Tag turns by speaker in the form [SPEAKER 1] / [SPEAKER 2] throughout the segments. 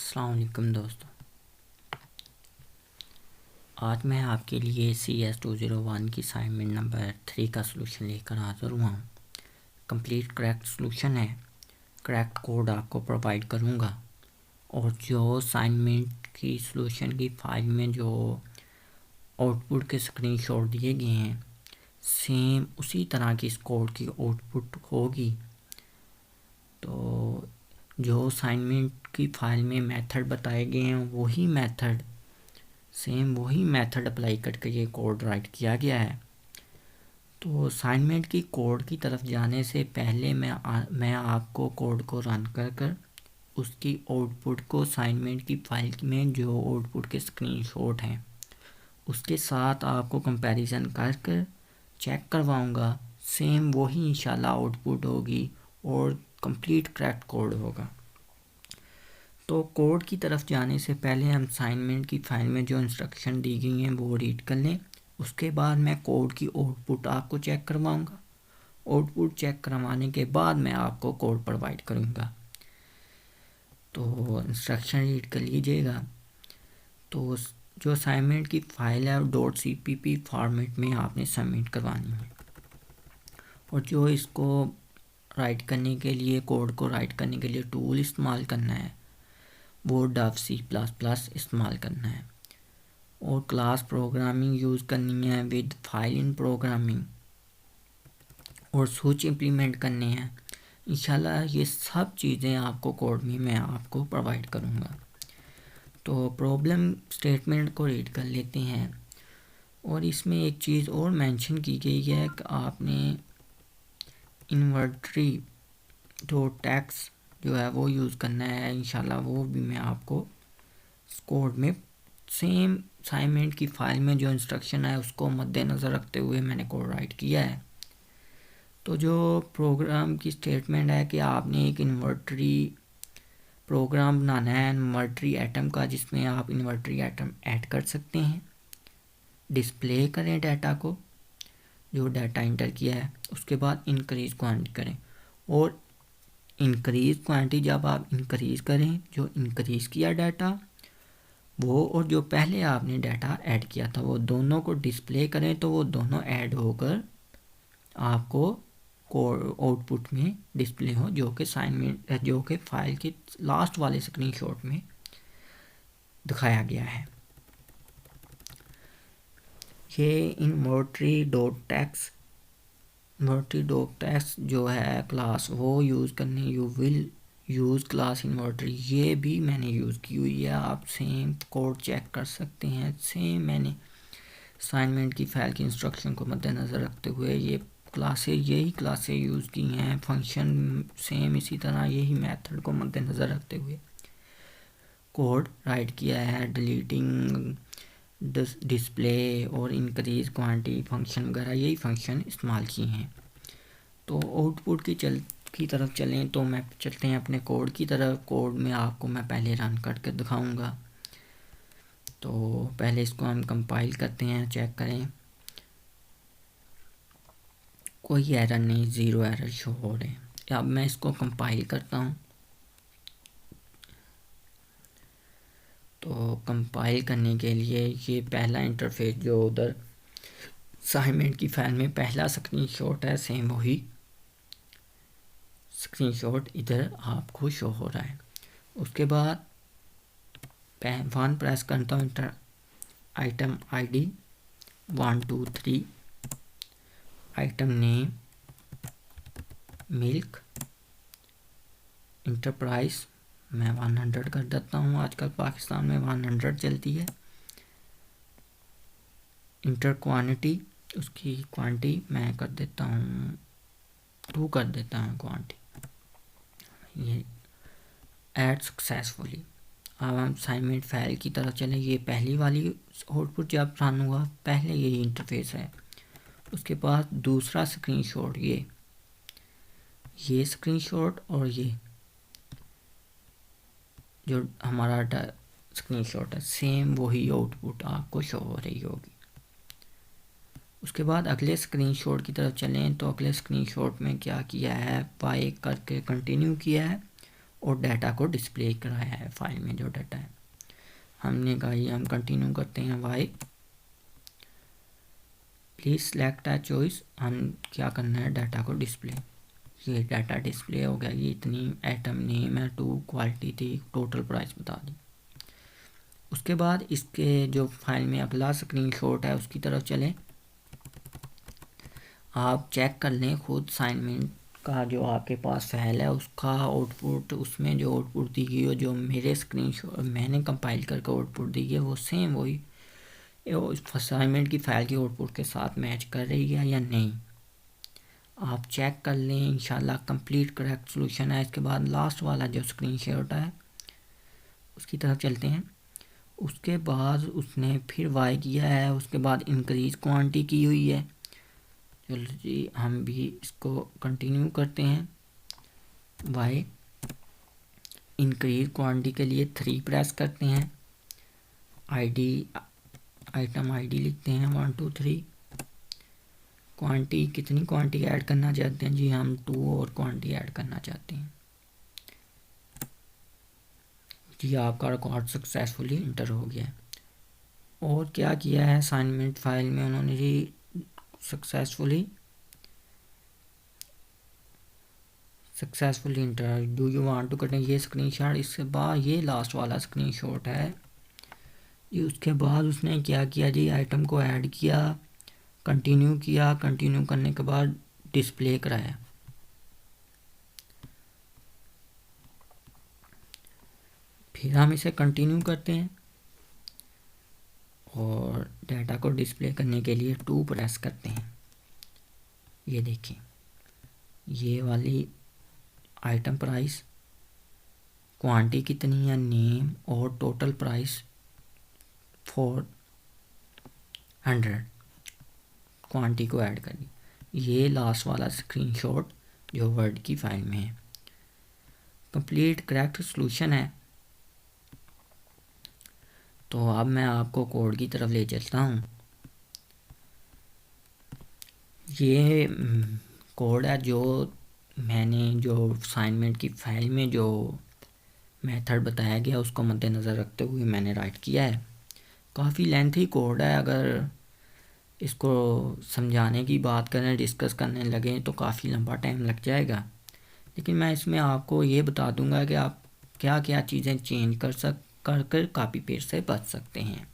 [SPEAKER 1] अस्सलाम वालेकुम दोस्तों। आज मैं आपके लिए CS201 की असाइनमेंट नंबर 3 का सलूशन लेकर हाज़िर हुआ हूँ। कंप्लीट करेक्ट सलूशन है। करेक्ट कोड आपको प्रोवाइड करूँगा और जो असाइनमेंट की सलूशन की फाइल में जो आउटपुट के स्क्रीनशॉट दिए गए हैं सेम उसी तरह की इस कोड की आउटपुट होगी। तो जो असाइनमेंट की फाइल में मेथड बताए गए हैं वही मेथड अप्लाई करके ये कोड राइट किया गया है। तो असाइनमेंट की कोड की तरफ जाने से पहले मैं आपको कोड को रन कर उसकी आउटपुट को असाइनमेंट की फाइल में जो आउटपुट के स्क्रीनशॉट हैं उसके साथ आपको कंपैरिजन कर चेक करवाऊंगा। सेम वही इंशाल्लाह आउटपुट होगी और कंप्लीट करेक्ट कोड होगा। तो कोड की तरफ जाने से पहले हम असाइनमेंट की फाइल में जो इंस्ट्रक्शन दी गई हैं वो रीड कर लें। उसके बाद मैं कोड की आउटपुट आपको चेक करवाऊंगा। आउटपुट चेक करवाने के बाद मैं आपको कोड प्रोवाइड करूंगा। तो इंस्ट्रक्शन रीड कर लीजिएगा। तो जो असाइनमेंट की फाइल है .cpp फॉर्मेट में आपने सबमिट करवानी है और जो इसको राइट करने के लिए कोड को राइट करने के लिए टूल इस्तेमाल करना है वो C++ इस्तेमाल करना है और क्लास प्रोग्रामिंग यूज़ करनी है विद फाइल इन प्रोग्रामिंग और स्विच इम्प्लीमेंट करने हैं। इंशाल्लाह ये सब चीज़ें आपको कोड में मैं आपको प्रोवाइड करूँगा। तो प्रॉब्लम स्टेटमेंट को रीड कर लेते हैं और इसमें एक चीज़ और मेंशन की गई है कि आपने इन्वेंटरी .text जो है वो यूज़ करना है। इंशाल्लाह वो भी मैं आपको कोड में सेम असाइनमेंट की फाइल में जो इंस्ट्रक्शन है उसको मद्देनज़र रखते हुए मैंने कोड राइट किया है। तो जो प्रोग्राम की स्टेटमेंट है कि आपने एक इन्वर्टरी प्रोग्राम बनाना है इन्वर्टरी एटम का जिसमें आप इन्वर्टरी एटम ऐड कर सकते हैं। डिस्प्ले करें डाटा को जो डाटा इंटर किया है। उसके बाद इंक्रीज़ क्वांटिटी करें और इंक्रीज़ क्वांटिटी जब आप इंक्रीज़ करें जो इंक्रीज़ किया डाटा वो और जो पहले आपने डाटा ऐड किया था वो दोनों को डिस्प्ले करें तो वो दोनों ऐड होकर आपको आउटपुट में डिस्प्ले हो जो कि असाइनमेंट जो कि फाइल के लास्ट वाले स्क्रीनशॉट में दिखाया गया है। ये इन्वर्टरी .text जो है क्लास वो यूज़ करनी यू विल यूज़ क्लास इन्वर्टरी ये भी मैंने यूज़ की हुई है। आप सेम कोड चेक कर सकते हैं। सेम मैंने असाइनमेंट की फाइल की इंस्ट्रक्शन को मद्देनज़र रखते हुए यही क्लासें यूज़ की हैं। फंक्शन सेम इसी तरह यही मेथड को मद्देनज़र रखते हुए कोड राइट किया है। डिलीटिंग डिस्प्ले और इंक्रीज क्वांटिटी फंक्शन वगैरह यही फंक्शन इस्तेमाल किए हैं। तो आउटपुट की तरफ चलें तो मैं चलते हैं अपने कोड की तरफ। कोड में आपको मैं पहले रन करके दिखाऊंगा। तो पहले इसको हम कंपाइल करते हैं। चेक करें कोई एरर नहीं, 0 एरर शो हो रहे हैं। अब मैं इसको कंपाइल करता हूँ। तो कंपाइल करने के लिए ये पहला इंटरफेस जो उधर असाइनमेंट की फाइल में पहला स्क्रीनशॉट है सेम वही स्क्रीनशॉट इधर आपको शो हो रहा है। उसके बाद 1 प्रेस करता हूँ। Item ID 1 2 3 item name milk enterprise मैं 100 कर देता हूँ। आजकल पाकिस्तान में 100 चलती है। इंटर क्वांटिटी उसकी क्वांटिटी मैं कर देता हूँ 2 कर देता हूँ क्वांटिटी। ये ऐड सक्सेसफुली। अब हम असाइनमेंट फाइल की तरफ चलें। ये पहली वाली आउटपुट जब रन हुआ पहले यही इंटरफेस है। उसके बाद दूसरा स्क्रीनशॉट ये स्क्रीनशॉट और ये जो हमारा स्क्रीनशॉट है सेम वही आउटपुट आपको शो हो रही होगी। उसके बाद अगले स्क्रीनशॉट की तरफ चलें तो अगले स्क्रीनशॉट में क्या किया है वाई करके कंटिन्यू किया है और डाटा को डिस्प्ले कराया है फाइल में जो डाटा है। हमने कहा ये हम कंटिन्यू करते हैं। Why please select a choice, हम क्या करना है डाटा को डिस्प्ले। ये डाटा डिस्प्ले हो गया। ये इतनी आइटम नेम है, 2 क्वालिटी थी, टोटल प्राइस बता दी। उसके बाद इसके जो फाइल में अगला स्क्रीनशॉट है उसकी तरफ चलें। आप चेक कर लें खुद असाइनमेंट का जो आपके पास फाइल है उसका आउटपुट, उसमें जो आउटपुट दी गई हो, जो मेरे स्क्रीनशॉट मैंने कंपाइल करके आउटपुट दी गई है वो सेम वही असाइनमेंट की फ़ाइल की आउटपुट के साथ मैच कर रही है या नहीं, आप चेक कर लें। इंशाल्लाह कंप्लीट करेक्ट सॉल्यूशन है। इसके बाद लास्ट वाला जो स्क्रीनशॉट है उसकी तरफ चलते हैं। उसके बाद उसने फिर वाई किया है, उसके बाद इंक्रीज क्वांटिटी की हुई है। चलो जी हम भी इसको कंटिन्यू करते हैं। वाई इंक्रीज क्वांटिटी के लिए 3 प्रेस करते हैं। आईडी आइटम आईडी लिखते हैं 1 2 3। क्वांटिटी कितनी क्वांटिटी ऐड करना चाहते हैं जी, हम 2 और क्वांटिटी ऐड करना चाहते हैं जी। आपका रिकॉर्ड सक्सेसफुली इंटर हो गया है। और क्या किया है असाइनमेंट फाइल में उन्होंने जी, successfully enter. Do you want to cut, ये स्क्रीनशॉट। इसके बाद ये लास्ट वाला स्क्रीनशॉट है ये। उसके बाद उसने क्या किया जी, आइटम को ऐड किया, कंटिन्यू किया, कंटिन्यू करने के बाद डिस्प्ले कराया। फिर हम इसे कंटिन्यू करते हैं और डाटा को डिस्प्ले करने के लिए 2 प्रेस करते हैं। ये देखिए ये वाली आइटम प्राइस, क्वांटिटी कितनी है, नेम और टोटल प्राइस 400 क्वांटिटी को ऐड कर दी। ये लास्ट वाला स्क्रीनशॉट जो वर्ड की फाइल में है। कंप्लीट करेक्ट सॉल्यूशन है। तो अब मैं आपको कोड की तरफ ले चलता हूँ। ये कोड है जो मैंने जो असाइनमेंट की फाइल में जो मेथड बताया गया उसको मद्देनज़र रखते हुए मैंने राइट किया है। काफ़ी लेंथी कोड है, अगर इसको समझाने की बात करें, डिस्कस करने लगे तो काफ़ी लंबा टाइम लग जाएगा। लेकिन मैं इसमें आपको ये बता दूंगा कि आप क्या क्या चीज़ें चेंज कर कॉपी पेस्ट से बच सकते हैं।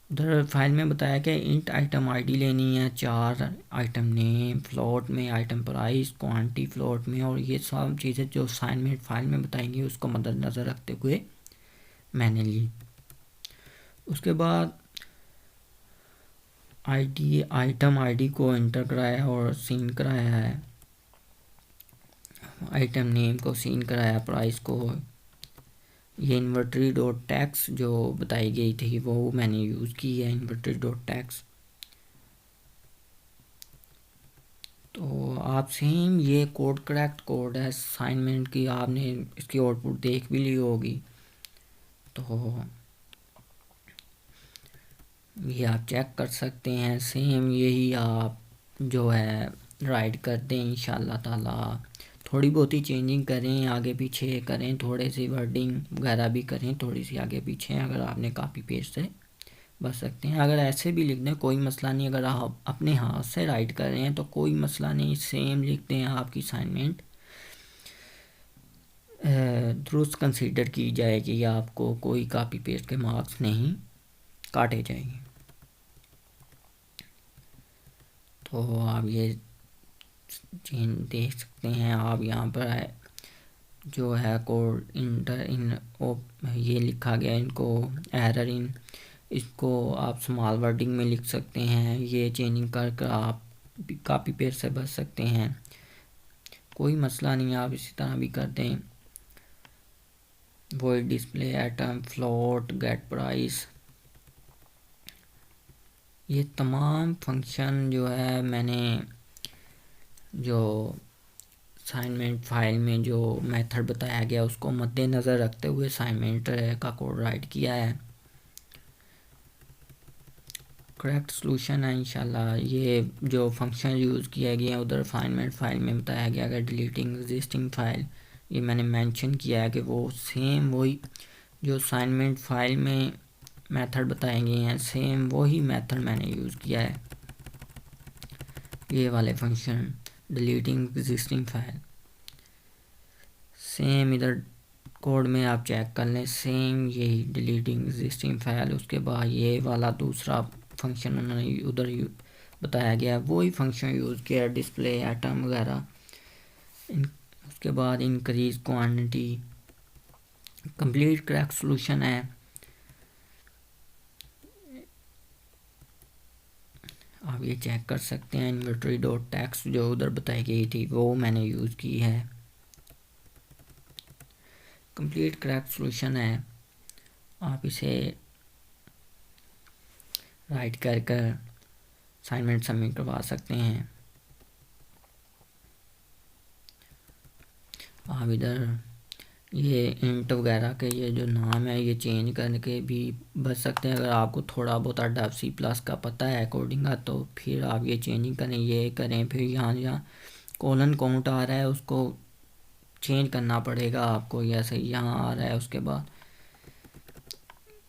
[SPEAKER 1] उधर फाइल में बताया कि इंट आइटम आईडी लेनी है, 4 आइटम नेम, फ्लोट में आइटम प्राइस, क्वांटिटी फ्लोट में, और ये सब चीज़ें जो असाइनमेंट फाइल में बताएंगी उसको मद्देनज़र रखते हुए मैंने ली। उसके बाद आईडी आइटम आईडी को एंटर कराया और सीन कराया है, आइटम नेम को सीन कराया, प्राइस को। ये इन्वर्टरी डॉट टैक्स जो बताई गई थी वो मैंने यूज़ की है, इन्वर्टरी डॉट टैक्स। तो आप सेम ये कोड करेक्ट कोड है असाइनमेंट की, आपने इसकी आउटपुट देख भी ली होगी। तो ये आप चेक कर सकते हैं। सेम यही आप जो है राइट कर दें इंशाल्लाह ताला। थोड़ी बहुत ही चेंजिंग करें, आगे पीछे करें, थोड़े सी वर्डिंग वगैरह भी करें, थोड़ी सी आगे पीछे, अगर आपने कॉपी पेस्ट से बच सकते हैं। अगर ऐसे भी लिख दें कोई मसला नहीं, अगर आप अपने हाथ से राइट कर रहे हैं तो कोई मसला नहीं, सेम लिख दें, आपकी असाइनमेंट दुरुस्त कंसीडर की जाएगी, आपको कोई कॉपी पेस्ट के मार्क्स नहीं काटे जाएंगे। तो आप ये चेंज देख सकते हैं। आप यहाँ पर जो है कोड इंटर इन ये लिखा गया, इनको एरर इन, इसको आप स्मॉल वर्डिंग में लिख सकते हैं। ये चेंजिंग कर आप कॉपी पेस्ट से बच सकते हैं, कोई मसला नहीं, आप इसी तरह भी कर दें। Void display item float get price, ये तमाम फंक्शन जो है मैंने जो असाइनमेंट फाइल में जो मेथड बताया गया उसको मद्देनज़र रखते हुए असाइनमेंट का कोड राइट किया है। करेक्ट सॉल्यूशन है इंशाल्लाह। ये जो फंक्शन यूज़ किया गया है उधर असाइनमेंट फाइल में बताया गया है डिलीटिंग एग्जिस्टिंग फाइल, ये मैंने मेंशन किया है कि वो सेम वही जो असाइनमेंट फाइल में मेथड बताए गए हैं सेम वही मेथड मैंने यूज़ किया है। ये वाले function deleting existing file same इधर कोड में आप चेक कर लें, सेम यही डिलीटिंग एग्जिस्टिंग फाइल। उसके बाद ये वाला दूसरा फंक्शन उन्होंने उधर बताया गया है वही फंक्शन यूज़ किया है, डिस्प्ले एटम वगैरह। उसके बाद increase quantity complete correct solution है। आप ये चेक कर सकते हैं इन्वेंटरी डॉट टेक्स्ट जो उधर बताई गई थी वो मैंने यूज़ की है। कंप्लीट करेक्ट सॉल्यूशन है। आप इसे राइट कर कर असाइनमेंट सबमिट करवा सकते हैं। आप इधर ये इंट वगैरह के ये जो नाम है ये चेंज करके भी बच सकते हैं। अगर आपको थोड़ा बहुत अडॉब सी प्लस का पता है कोडिंग का तो फिर आप ये चेंजिंग करें, ये करें। फिर यहाँ यहाँ कोलन काउंट आ रहा है उसको चेंज करना पड़ेगा आपको, जैसे यहाँ आ रहा है उसके बाद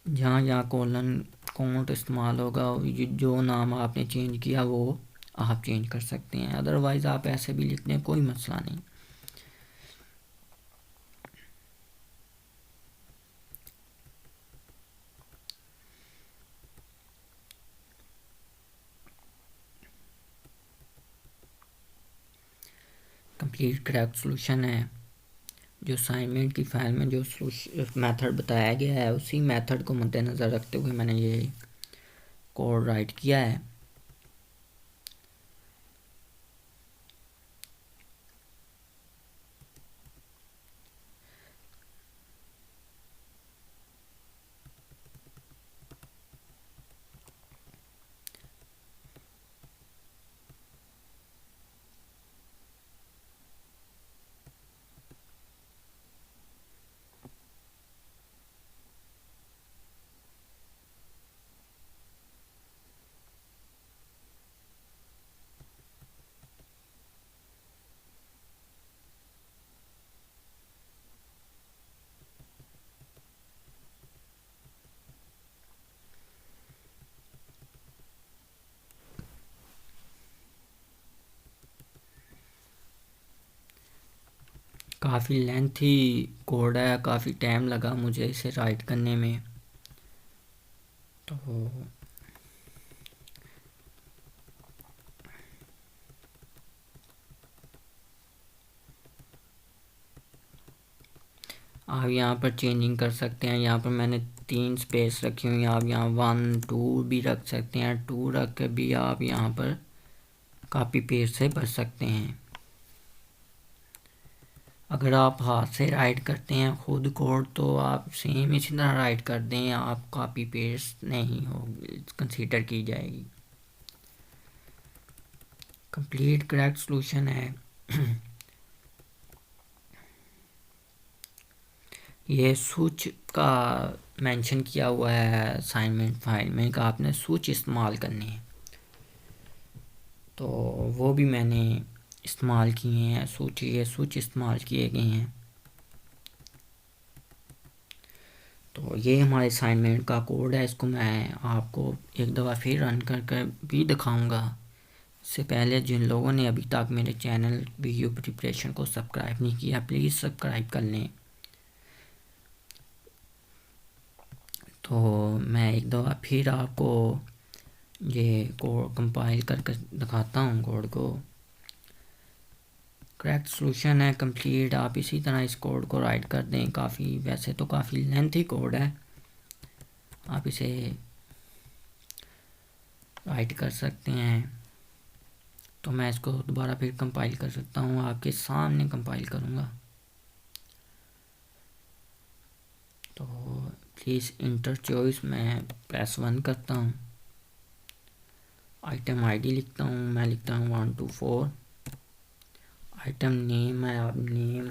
[SPEAKER 1] जहाँ जहाँ कोलन काउंट इस्तेमाल होगा जो नाम आपने चेंज किया वो आप चेंज कर सकते हैं। अदरवाइज़ आप ऐसे भी लिख दें, कोई मसला नहीं। कंप्लीट करेक्ट सॉल्यूशन है। जो असाइनमेंट की फाइल में जो मेथड बताया गया है उसी मेथड को मद्देनज़र रखते हुए मैंने ये कोड राइट किया है। काफ़ी लेंथी कोड है, काफ़ी टाइम लगा मुझे इसे राइट करने में। तो आप यहाँ पर चेंजिंग कर सकते हैं। यहाँ पर मैंने 3 स्पेस रखी हुई हैं, आप यहाँ 1 2 भी रख सकते हैं। 2 रख कर भी आप यहाँ पर कॉपी पेस्ट से भर सकते हैं। अगर आप हाथ से राइट करते हैं खुद कोड तो आप सेम इसी तरह राइट कर दें, आप कॉपी पेस्ट नहीं होगी कंसीडर की जाएगी। कंप्लीट करेक्ट सॉल्यूशन है। ये स्विच का मेंशन किया हुआ है असाइनमेंट फाइल में कि आपने स्विच इस्तेमाल करनी है, तो वो भी मैंने इस्तेमाल किए हैं। स्विच इस्तेमाल किए गए हैं। तो ये हमारे असाइनमेंट का कोड है। इसको मैं आपको एक दफ़ा फिर रन कर कर भी दिखाऊंगा। इससे पहले जिन लोगों ने अभी तक मेरे चैनल वीडियो प्रिपरेशन को सब्सक्राइब नहीं किया प्लीज़ सब्सक्राइब कर लें। तो मैं एक दफ़ा फिर आपको ये कोड कंपाइल करके दिखाता हूँ कोड को। करेक्ट सॉल्यूशन है कंप्लीट। आप इसी तरह इस कोड को राइट कर दें। काफ़ी वैसे तो काफ़ी लेंथी कोड है, आप इसे राइट कर सकते हैं। तो मैं इसको दोबारा फिर कंपाइल कर सकता हूँ, आपके सामने कंपाइल करूँगा। तो प्लीज़ इंटर चॉइस मैं प्रेस 1 करता हूँ। आइटम आईडी लिखता हूँ, मैं लिखता हूँ 1 2 4। आइटम नेम है, अब नेम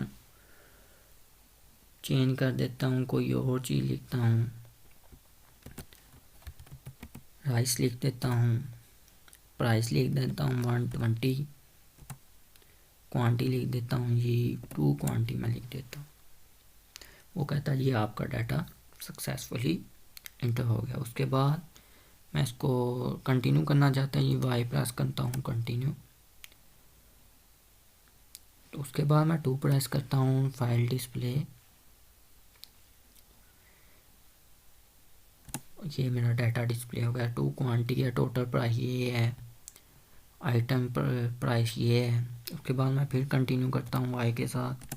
[SPEAKER 1] चेंज कर देता हूँ, कोई और चीज़ लिखता हूँ। प्राइस लिख देता हूँ, प्राइस लिख देता हूँ 120, क्वांटिटी लिख देता हूँ ये 2 क्वांटिटी में लिख देता हूँ। वो कहता है ये आपका डाटा सक्सेसफुली इंटर हो गया। उसके बाद मैं इसको कंटिन्यू करना चाहता हूँ, ये वाई प्रेस करता हूँ कंटिन्यू। तो उसके बाद मैं 2 प्रेस करता हूँ, फाइल डिस्प्ले, ये मेरा डाटा डिस्प्ले हो गया। 2 क्वांटिटी है, टोटल प्राइस ये है, आइटम प्राइस ये है। उसके बाद मैं फिर कंटिन्यू करता हूँ वाई के साथ।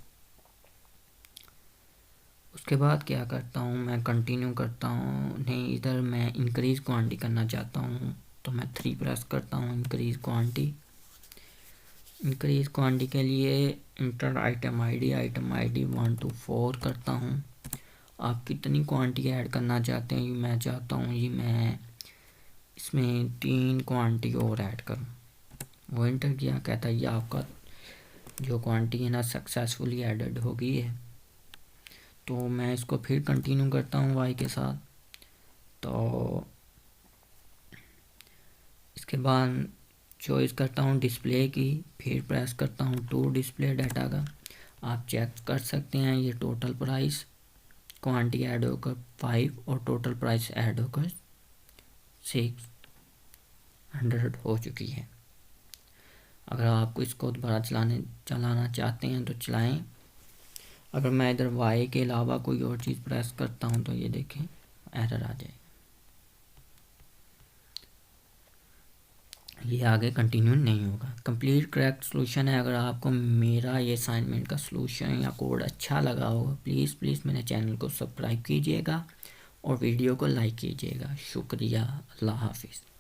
[SPEAKER 1] उसके बाद क्या करता हूँ, मैं कंटिन्यू करता हूँ, नहीं इधर मैं इंक्रीज़ क्वांटिटी करना चाहता हूँ, तो मैं 3 प्रेस करता हूँ, इंक्रीज़ क्वांटिटी। इंक्रीज़ क्वांटिटी के लिए इंटर आइटम आईडी 1 to 4 करता हूँ। आप कितनी क्वांटिटी ऐड करना चाहते हैं, मैं चाहता हूँ ये मैं इसमें 3 क्वांटिटी और ऐड करूँ। वो इंटर किया, कहता है ये आपका जो क्वांटिटी है ना सक्सेसफुली एडेड हो गई है। तो मैं इसको फिर कंटिन्यू करता हूँ वाई के साथ। तो इसके बाद चॉइस करता हूँ डिस्प्ले की, फिर प्रेस करता हूँ टू डिस्प्ले डाटा का। आप चेक कर सकते हैं ये टोटल प्राइस क्वांटिटी ऐड होकर 5 और टोटल प्राइस ऐड होकर 600 हो चुकी है। अगर आपको इसको दोबारा चलाना चाहते हैं तो चलाएं। अगर मैं इधर वाई के अलावा कोई और चीज़ प्रेस करता हूँ तो ये देखें एरर आ जाएगा, ये आगे कंटिन्यू नहीं होगा। कंप्लीट करेक्ट सोल्यूशन है। अगर आपको मेरा ये असाइनमेंट का सोल्यूशन या कोड अच्छा लगा होगा प्लीज़ मेरे चैनल को सब्सक्राइब कीजिएगा और वीडियो को लाइक कीजिएगा। शुक्रिया, अल्लाह हाफिज़।